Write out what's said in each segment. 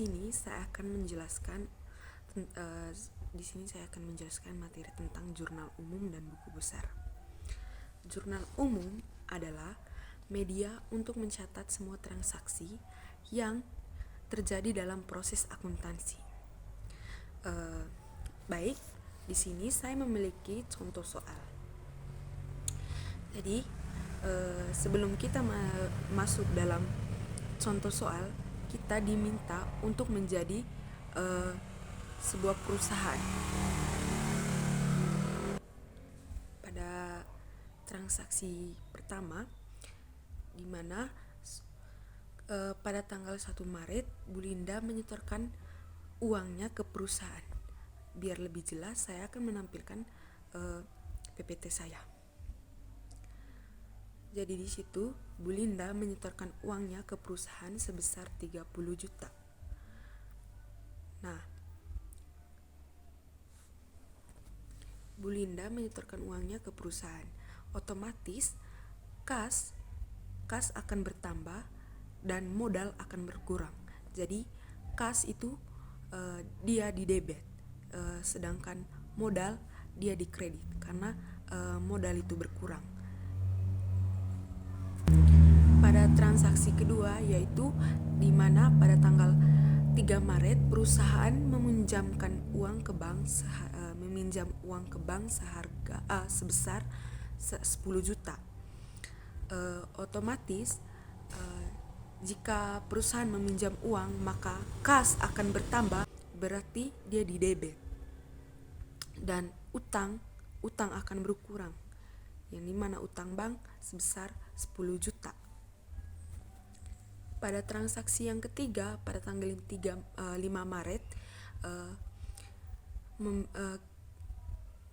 sini saya akan menjelaskan materi tentang jurnal umum dan buku besar. Jurnal umum adalah media untuk mencatat semua transaksi yang terjadi dalam proses akuntansi. Baik, di sini saya memiliki contoh soal. Jadi, sebelum kita masuk dalam contoh soal, kita diminta untuk menjadi sebuah perusahaan. Pada transaksi pertama, di mana pada tanggal 1 Maret, Bu Linda menyetorkan uangnya ke perusahaan. Biar lebih jelas, saya akan menampilkan PPT saya. Jadi di situ Bu Linda menyetorkan uangnya ke perusahaan sebesar 30 juta. Nah, Bu Linda menyetorkan uangnya ke perusahaan. Otomatis kas akan bertambah dan modal akan berkurang. Jadi kas itu dia di debit, sedangkan modal dia di kredit karena modal itu berkurang. Pada transaksi kedua, yaitu di mana pada tanggal 3 Maret perusahaan meminjam uang ke bank sebesar 10 juta. Otomatis jika perusahaan meminjam uang, maka kas akan bertambah, berarti dia di debit. Dan utang akan berkurang, yang dimana utang bank sebesar 10 juta. Pada transaksi yang ketiga, pada tanggal 5 Maret,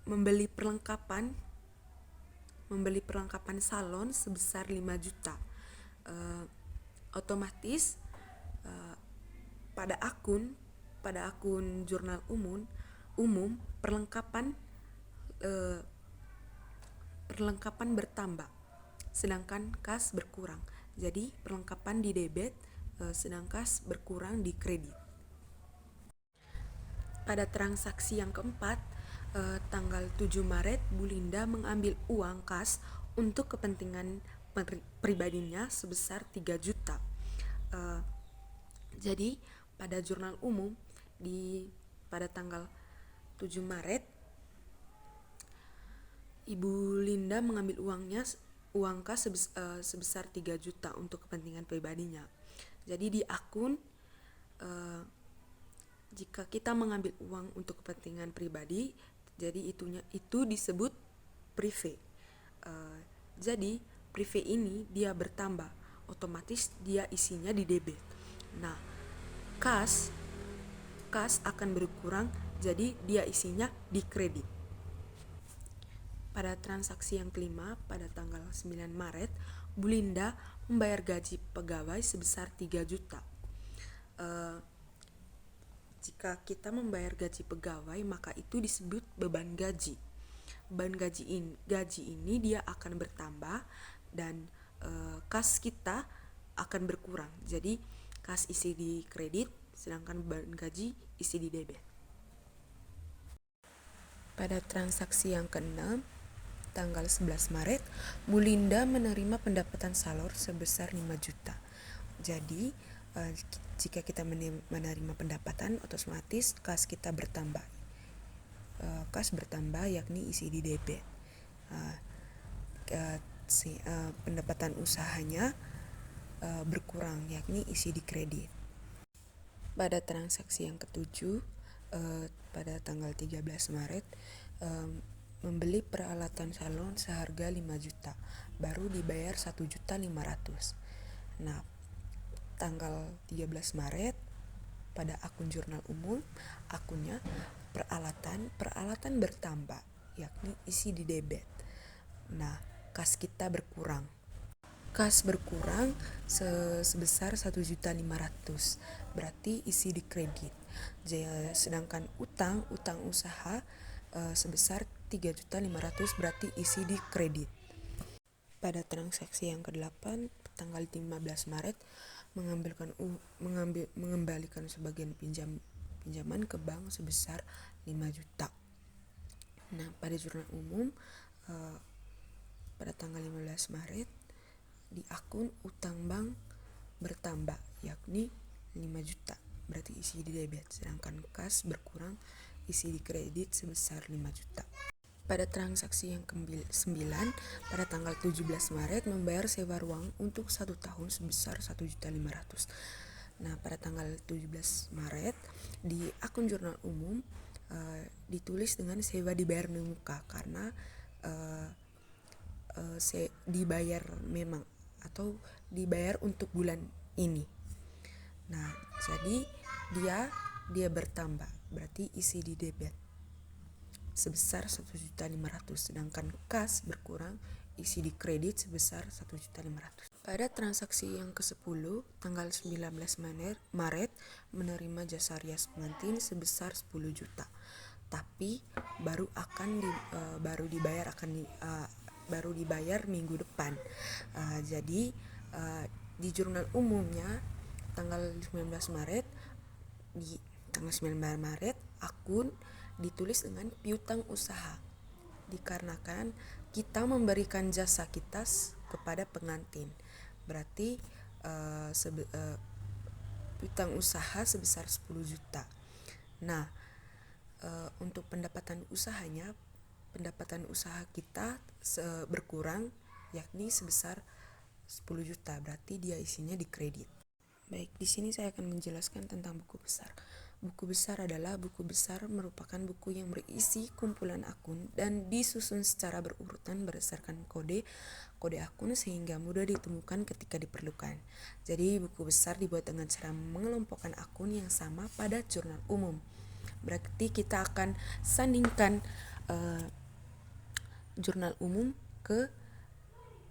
membeli perlengkapan salon sebesar 5 juta. Otomatis pada akun jurnal umum perlengkapan bertambah, sedangkan kas berkurang. Jadi perlengkapan di debit, sedang kas berkurang di kredit. Pada transaksi yang keempat, tanggal 7 Maret, Bu Linda mengambil uang kas untuk kepentingan pribadinya sebesar 3 juta. Jadi pada jurnal umum pada tanggal 7 Maret, Ibu Linda mengambil uang kas sebesar 3 juta untuk kepentingan pribadinya. Jadi di akun, jika kita mengambil uang untuk kepentingan pribadi, jadi itu disebut privé. Jadi privé ini dia bertambah, otomatis dia isinya di debit. Nah, kas akan berkurang, jadi dia isinya di kredit. Pada transaksi yang kelima, pada tanggal 9 Maret, Bu Linda membayar gaji pegawai sebesar 3 juta. Jika kita membayar gaji pegawai, maka itu disebut beban gaji. Beban gaji ini dia akan bertambah dan kas kita akan berkurang. Jadi kas isi di kredit, sedangkan beban gaji isi di debit. Pada transaksi yang keenam, tanggal 11 Maret, Bu Linda menerima pendapatan salor sebesar 5 juta. Jadi, jika kita menerima pendapatan, otomatis kas kita bertambah. Kas bertambah yakni isi di debit. Pendapatan usahanya berkurang yakni isi di kredit. Pada transaksi yang ketujuh, pada tanggal 13 Maret, membeli peralatan salon seharga 5 juta, baru dibayar 1.500.000. Nah, tanggal 13 Maret pada akun jurnal umum, akunnya peralatan bertambah, yakni isi di debit. Nah, kas kita berkurang. Kas berkurang sebesar 1.500.000, berarti isi di kredit. Sedangkan utang usaha sebesar 3.500.000, berarti isi di kredit. Pada transaksi yang ke-8, tanggal 15 Maret, mengembalikan sebagian pinjaman ke bank sebesar 5 juta. Nah, pada jurnal umum pada tanggal 15 Maret di akun utang bank bertambah, yakni 5 juta, berarti isi di debit, sedangkan kas berkurang, isi di kredit sebesar 5 juta. Pada transaksi yang ke-9, pada tanggal 17 Maret membayar sewa ruang untuk 1 tahun sebesar 1.500.000. Nah, pada tanggal 17 Maret di akun jurnal umum ditulis dengan sewa dibayar di muka karena dibayar memang atau dibayar untuk bulan ini. Nah, jadi dia bertambah, berarti isi di debit sebesar 1.500.000, sedangkan kas berkurang, isi di kredit sebesar 1.500.000. Pada transaksi yang ke-10 tanggal 19 Maret menerima jasa rias pengantin sebesar 10 juta. Tapi baru dibayar minggu depan. Jadi di jurnal umumnya tanggal 19 Maret akun ditulis dengan piutang usaha, dikarenakan kita memberikan jasa kita kepada pengantin, berarti piutang usaha sebesar 10 juta. Nah, untuk pendapatan usaha kita berkurang, yakni sebesar 10 juta, berarti dia isinya di kredit. Baik, di sini saya akan menjelaskan tentang buku besar. Buku besar adalah buku besar merupakan buku yang berisi kumpulan akun dan disusun secara berurutan berdasarkan kode akun sehingga mudah ditemukan ketika diperlukan. Jadi buku besar dibuat dengan cara mengelompokkan akun yang sama pada jurnal umum. Berarti kita akan sandingkan jurnal umum ke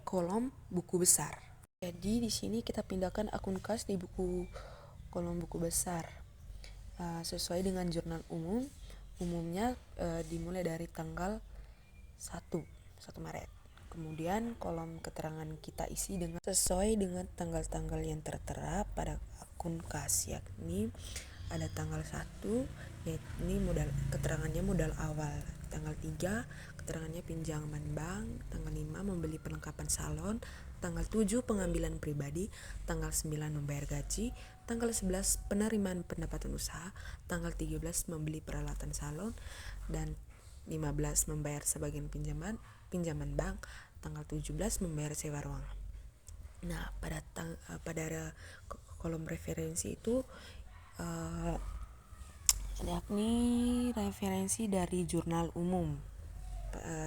kolom buku besar. Jadi di sini kita pindahkan akun kas di kolom buku besar. Sesuai dengan jurnal umumnya dimulai dari tanggal 1 Maret. Kemudian kolom keterangan kita isi sesuai dengan tanggal-tanggal yang tertera pada akun kas, yakni ada tanggal 1 yakni keterangannya modal awal, tanggal 3 keterangannya pinjaman bank, tanggal 5 membeli perlengkapan salon, tanggal 7 pengambilan pribadi, tanggal 9 membayar gaji, tanggal 11 penerimaan pendapatan usaha, tanggal 13 membeli peralatan salon, dan 15 membayar sebagian pinjaman bank, tanggal 17 membayar sewa ruang. Nah, pada kolom referensi itu yakni referensi dari jurnal umum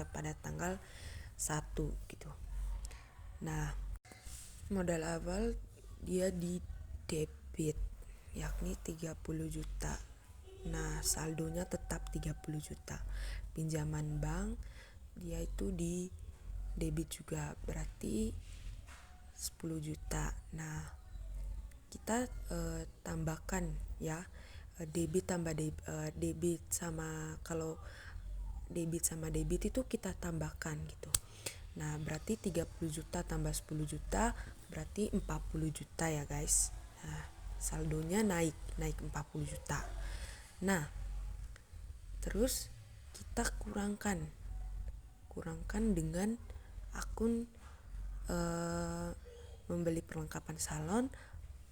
pada tanggal 1 gitu. Nah, modal awal dia di debit yakni 30 juta. Nah, saldonya tetap 30 juta. Pinjaman bank dia itu di debit juga, berarti 10 juta. Nah, kita tambahkan ya, debit tambah debit sama, kalau debit sama debit itu kita tambahkan gitu. Nah, berarti 30 juta tambah 10 juta berarti 40 juta ya guys. Nah, saldonya naik 40 juta. Nah, terus kita kurangkan dengan akun membeli perlengkapan salon,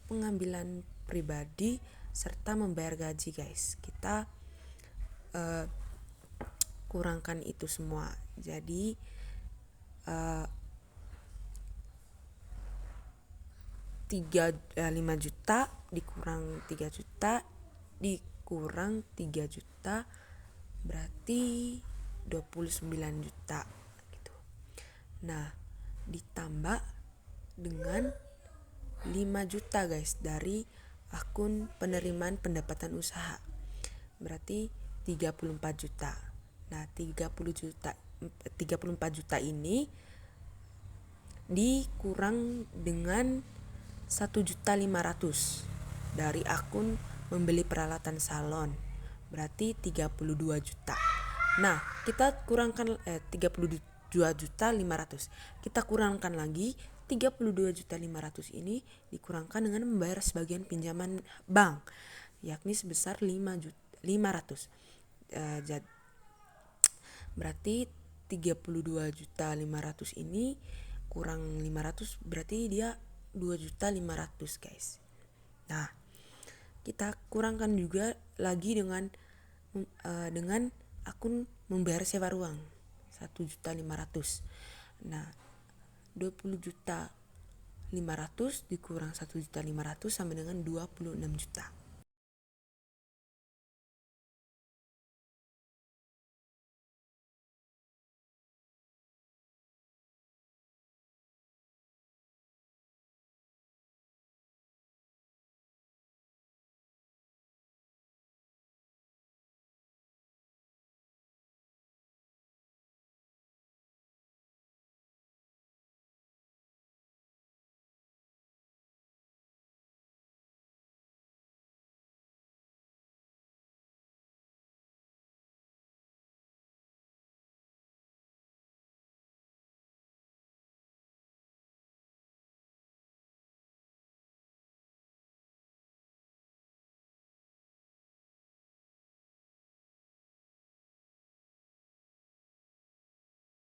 pengambilan pribadi, serta membayar gaji guys. Kita kurangkan itu semua. Jadi 5 juta dikurang 3 juta dikurang 3 juta berarti 29 juta gitu. Nah, ditambah dengan 5 juta guys dari akun penerimaan pendapatan usaha, berarti 34 juta. Nah, 34 juta ini dikurang dengan 1.500.000 dari akun membeli peralatan salon, berarti 32 juta. Nah, kita kurangkan 32.500.000. Kita kurangkan lagi 32.500.000 ini dikurangkan dengan membayar sebagian pinjaman bank, yakni sebesar 500. Berarti 32.500.000 ini kurang 500 berarti dia 2.500.000 guys. Nah, kita kurangkan juga lagi dengan akun membayar sewa ruang 1.500.000. Nah, 20.500.000 dikurang 1.500.000 sama dengan 26 juta.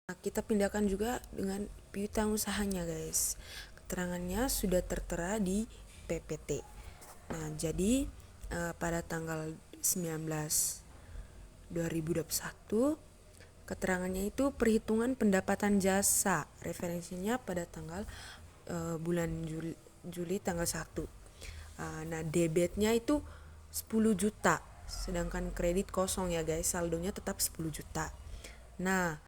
Nah, kita pindahkan juga dengan piutang usahanya guys. Keterangannya sudah tertera di PPT. Nah, jadi pada tanggal 19/2021 keterangannya itu perhitungan pendapatan jasa. Referensinya pada tanggal bulan Juli tanggal 1. Nah, debitnya itu 10 juta. Sedangkan kredit kosong ya guys, saldonya tetap 10 juta. Nah,